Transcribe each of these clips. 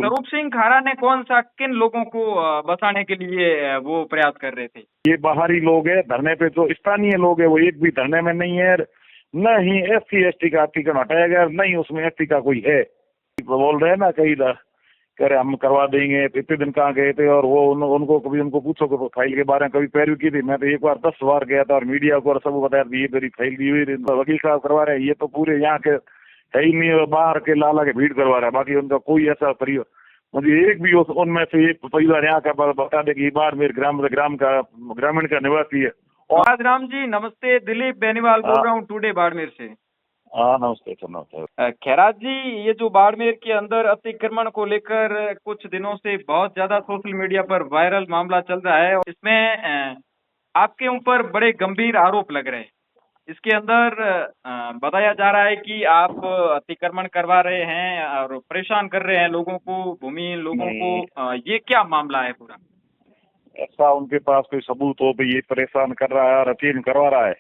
बिल्कुल। स्वरूप सिंह खारा ने कौन सा किन लोगों को बसाने के लिए वो प्रयास कर रहे थे? ये बाहरी लोग है धरने पे, जो स्थानीय लोग है वो एक भी धरने में नहीं है। न ही SC ST का अतिक्रमण हटाया गया, न ही उसमें ST का कोई है। बोल रहे हैं ना कहीं कह रहे हम करवा देंगे, इतने दिन कहाँ गए थे, और वो उनको कभी उनको पूछो कि फाइल के बारे में कभी पैरवी की थी। मैं तो एक बार 10 बार गया था और मीडिया को सब बताया ये मेरी फाइल दी हुई, वकील साहब करवा रहे हैं। ये तो पूरे यहाँ के है ही नहीं, बाहर के लाला के भीड़ करवा रहा है। बाकी उनका कोई ऐसा परिवार, मुझे एक भी उनमें से एक परिवार यहाँ का बता दे कि बाहर मेरे ग्रामीण का निवासी है। और राम जी नमस्ते, दिलीप बेनीवाल बोल रहा हूँ टुडे बाड़मेर से। हाँ नमस्ते सर, नमस्ते। खैरात जी, ये जो बाड़मेर के अंदर अतिक्रमण को लेकर कुछ दिनों से बहुत ज्यादा सोशल मीडिया पर वायरल मामला चल रहा है, और इसमें आपके ऊपर बड़े गंभीर आरोप लग रहे हैं। इसके अंदर बताया जा रहा है कि आप अतिक्रमण करवा रहे हैं और परेशान कर रहे हैं लोगों को, भूमिहीन लोगों को। ये क्या मामला है पूरा? ऐसा उनके पास कोई सबूत हो भी ये परेशान कर रहा है और अतिक्रमण करवा रहा है,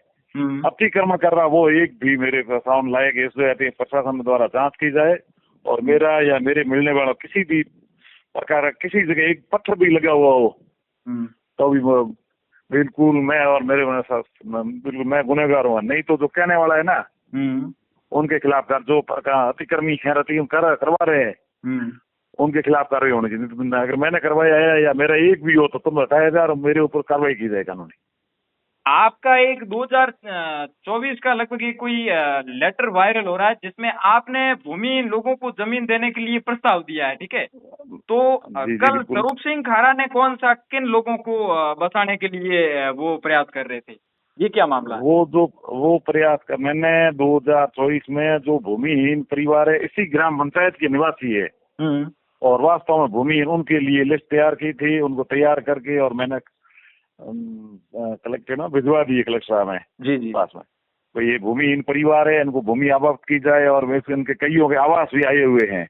अतिक्रमण कर रहा, वो एक भी मेरे सामने लाए कि इसलिए प्रशासन द्वारा जांच की जाए, और मेरा या मेरे मिलने वाला किसी भी प्रकार किसी जगह एक पत्थर भी लगा हुआ हो तो भी बिल्कुल मैं और मेरे बिल्कुल मैं गुनहगार हूँ। नहीं तो जो कहने वाला है ना उनके खिलाफ जो अतिक्रमी है, अतिक्रमण करवा रहे हैं उनके खिलाफ कार्रवाई होनी चाहिए। अगर मैंने करवाया है या मेरा एक भी हो तो तुम हटाया जाए और मेरे ऊपर कार्रवाई की जाए कानूनी। आपका एक 2024 का लगभग ये कोई लेटर वायरल हो रहा है जिसमें आपने भूमिहीन लोगों को जमीन देने के लिए प्रस्ताव दिया है, ठीक है? तो कल स्वरूप सिंह खारा ने कौन सा किन लोगों को बसाने के लिए वो प्रयास कर रहे थे? ये क्या मामला है? वो प्रयास कर मैंने 2024 में जो भूमिहीन परिवार है इसी ग्राम पंचायत के निवासी है और वास्तव में भूमिहीन उनके लिए लिस्ट तैयार की थी, उनको तैयार करके और मैंने कलेक्टर ना भिजवा दिए कलेक्टर साहब में जी पास में। तो ये भूमिहीन परिवार है, इनको भूमि आबक्त की जाए, और वैसे इनके कईयों के आवास भी आए हुए हैं।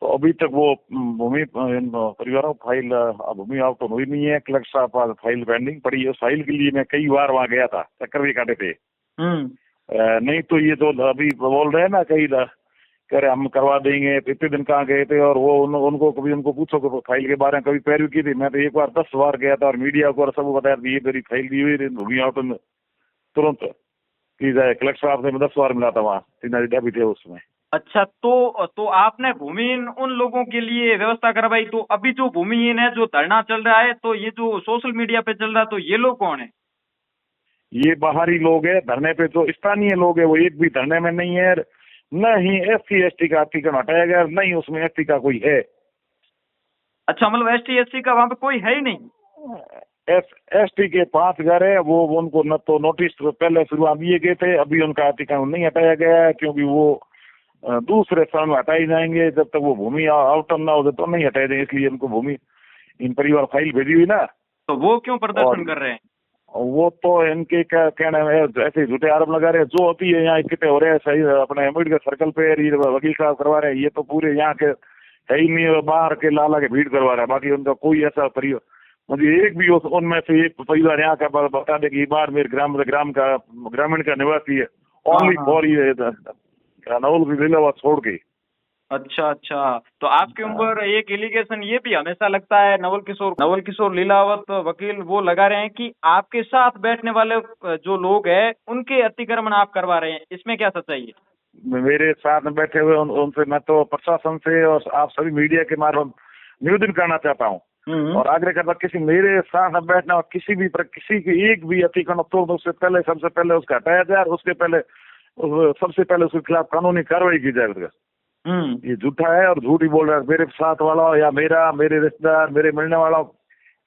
तो अभी तक वो भूमि परिवारों फाइल भूमि आवंटन हुई नहीं है। कलेक्टर साहब पास फाइल पेंडिंग पड़ी है। उस फाइल के लिए मैं कई बार वहाँ गया था, चक्कर भी काटे थे। नहीं तो ये जो अभी बोल रहे हैं ना कहीं कह रहे हम करवा देंगे, इतने दिन कहाँ गए थे, और वो उनको कभी उनको पूछो कि फाइल के बारे में कभी पैरवी की थी। मैं तो एक बार 10 बार गया था और मीडिया को सब बताया ये मेरी फाइल दी हुई, भूमि आवंटन तुरंत की जाए। कलेक्टर साहब से मैं 10 बार मिला था वहाँ, 3 भी थे उसमें। अच्छा, तो आपने भूमिहीन उन लोगों के लिए व्यवस्था करवाई। तो अभी जो भूमिहीन है, जो धरना चल रहा है, तो ये जो सोशल मीडिया पे चल रहा है, तो ये लोग कौन है? ये बाहरी लोग है धरने पे, जो स्थानीय लोग है वो एक भी धरने में नहीं है। न ही SC ST का अतिक्रमण हटाया गया, न ही उसमें ST का कोई है। अच्छा, मतलब ST SC का वहाँ पे कोई है ही नहीं? ST के 5 घर है, वो उनको न तो नोटिस पहले शुरुआत दिए गए थे, अभी उनका अतिक्रमण नहीं हटाया गया है क्योंकि वो दूसरे स्थान में हटाई जाएंगे। जब तक वो भूमि आवंटन ना हो तो नहीं हटाए जाएंगे, इसलिए उनको भूमि इन परिवार फाइल भेजी हुई ना। तो वो क्यों प्रदर्शन कर रहे हैं? वो तो इनके क्या कहना है, ऐसे झूठे आरोप लगा रहे हैं। जो होती है यहाँ इकट्ठे हो रहे हैं सही अपने अम्बेडकर सर्कल पे, वकील साहब करवा रहे हैं। ये तो पूरे यहाँ के है ही नहीं, बाहर के लाला के भीड़ करवा रहा है। बाकी उनका कोई ऐसा परिवार, मुझे एक भी उनमें से एक परिवार यहाँ का बता दे कि बाहर मेरे ग्रामीण का निवासी है। ओनली फॉर ये नवल लीलावत छोड़ के। अच्छा, तो आपके ऊपर एक एलिगेशन ये भी हमेशा लगता है, नवल किशोर लीलावत वकील वो लगा रहे हैं कि आपके साथ बैठने वाले जो लोग हैं उनके अतिक्रमण आप करवा रहे हैं। इसमें क्या सच्चाई है? मेरे साथ में बैठे हुए उनसे मैं तो प्रशासन से और आप सभी मीडिया के माध्यम निवेदन करना चाहता हूँ और आग्रह करता, किसी मेरे साथ में बैठना और किसी की एक भी अतिक्रमण तो उससे पहले सबसे पहले उसका हटाया जाए, उसके पहले सबसे पहले उसके खिलाफ कानूनी कार्रवाई की जाए। ये झूठा है और झूठ ही बोल रहा है। मेरे साथ वाला या मेरे रिश्तेदार, मेरे मिलने वाला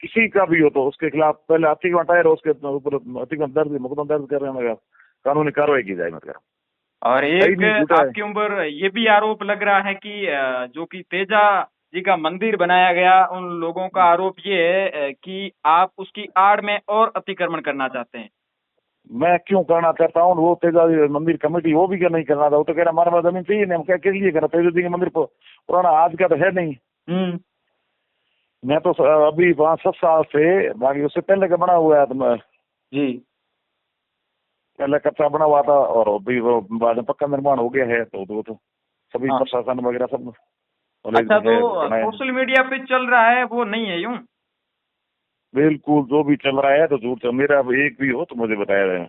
किसी का भी हो तो उसके खिलाफ पहले अतिक्रमण हटाए और उसके ऊपर अतिक्रमण मुकदमा दर्ज करने कानूनी कार्रवाई की जाए। मतलब और एक आपके ऊपर ये भी आरोप लग रहा है कि जो कि तेजा जी का मंदिर बनाया गया, उन लोगों का आरोप ये है कि आप उसकी आड़ में और अतिक्रमण करना चाहते हैं। मैं क्यों करना चाहता हूँ? वो तेजा मंदिर कमेटी वो भी क्या नहीं करना था। वो तो कह रहा हमारे पास जमीन चाहिए नहीं, हम क्या किस लिए करना? तेजा जी के मंदिर पुराना आज का तो है नहीं। मैं तो अभी 5-7 साल से, बाकी उससे पहले का बना हुआ है तो जी पहले कच्चा बना हुआ था और अभी वो बाद में पक्का निर्माण हो गया है। तो सभी प्रशासन वगैरह सब अच्छा, तो सोशल मीडिया पे चल रहा है वो नहीं है यूं? बिल्कुल, जो भी चल रहा है तो झूठ है। मेरा अब एक भी हो तो मुझे बताया जाए।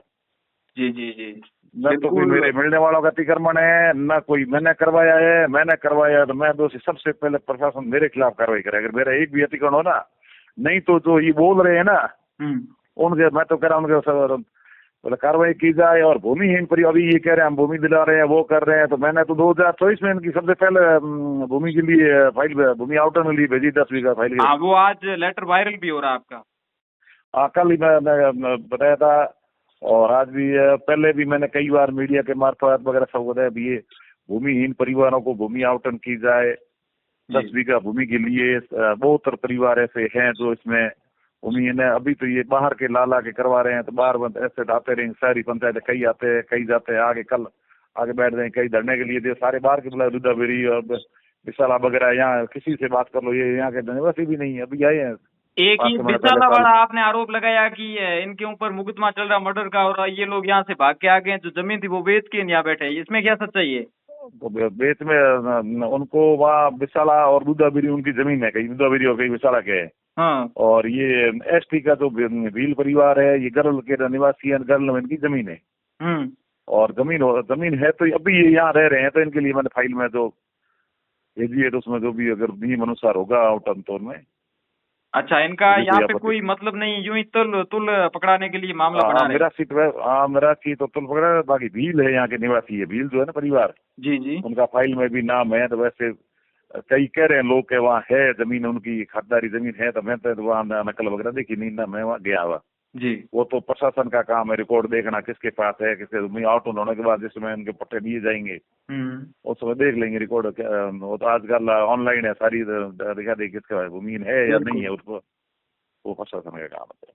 जी जी जी, न तो कोई मेरे मिलने वालों का अतिक्रमण है, न कोई मैंने करवाया है। मैंने करवाया तो मैं दोषी। सबसे पहले प्रशासन मेरे खिलाफ कार्रवाई करे अगर मेरा एक भी अतिक्रमण हो ना। नहीं तो जो ये बोल रहे हैं ना उनके, मैं तो कह रहा हूँ उनके बोले कार्रवाई की जाए। और भूमिहीन परिवार अभी ये कह रहे हैं हम भूमि दिला रहे हैं, वो कर रहे हैं। तो मैंने तो 2024 में इनकी सबसे पहले भूमि के लिए फाइल, भूमि आवंटन के लिए भेजी 10 बीघा फाइल। हाँ, वो आज लेटर वायरल भी हो रहा है आपका। कल ही मैं बताया था। और आज भी पहले भी मैंने कई बार मीडिया के मार्फत वगैरह सब बताया भी ये भूमिहीन परिवारों को भूमि आवंटन की जाए। 10 बीघा भूमि के लिए बहुत परिवार ऐसे हैं जो इसमें भूमिहीन है। अभी तो ये बाहर के लाला के करवा रहे हैं तो बाहर ऐसे आते रहेंगे। सारी पंचायत कई आते हैं कई जाते हैं। आगे कल आगे बैठ जाएंगे कई धरने के लिए। सारे बाहर के बुलाए रुद्राबेरी और विशाला वगैरह। यहाँ किसी से बात कर लो, ये यहाँ के निवासी भी नहीं है, अभी आए हैं। एक ही विशाला वाला आपने आरोप लगाया कि इनके ऊपर मुकदमा चल रहा मर्डर का और ये लोग यहाँ से भाग के आ गए, जो जमीन थी वो बेच के यहाँ बैठे। इसमें क्या सच्चाई है? तो बेच में उनको वहाँ विशाला और दूधाबेरी उनकी जमीन है, कहीं दूधाबेरी और कहीं विशाला के है। हाँ। और ये एसटी का जो भील परिवार है, ये गर्ल के निवासी है, गर्ल में इनकी जमीन है। और जमीन है तो अभी ये यहाँ रह रहे हैं। तो इनके लिए मैंने फाइल में जो भेजी है तो उसमें जो भी अगर नियम अनुसार होगा आवंटन तो उनमें। अच्छा, इनका यहाँ पे कोई मतलब नहीं, यूं ही तुल पकड़ाने के लिए मामला बना रहे? मेरा सीट मेरा की तो तुल पकड़ा। बाकी भील है यहाँ के निवासी है, भील जो है ना परिवार। जी जी, उनका फाइल में भी नाम है। तो वैसे कई कह रहे हैं लोग के वहाँ है जमीन, उनकी खातदारी जमीन है। तो मैं तो वहाँ नकल वगैरह देखी नहीं ना, मैं वहाँ गया हुआ जी। वो तो प्रशासन का काम है रिकॉर्ड देखना किसके पास है, किसके आउट होने के बाद जिसमें उनके पट्टे दिए जाएंगे उस समय देख लेंगे रिकॉर्ड। वो तो आजकल ऑनलाइन है सारी, दिखा दे किसका जमीन है या नहीं है, उसको वो प्रशासन का काम है।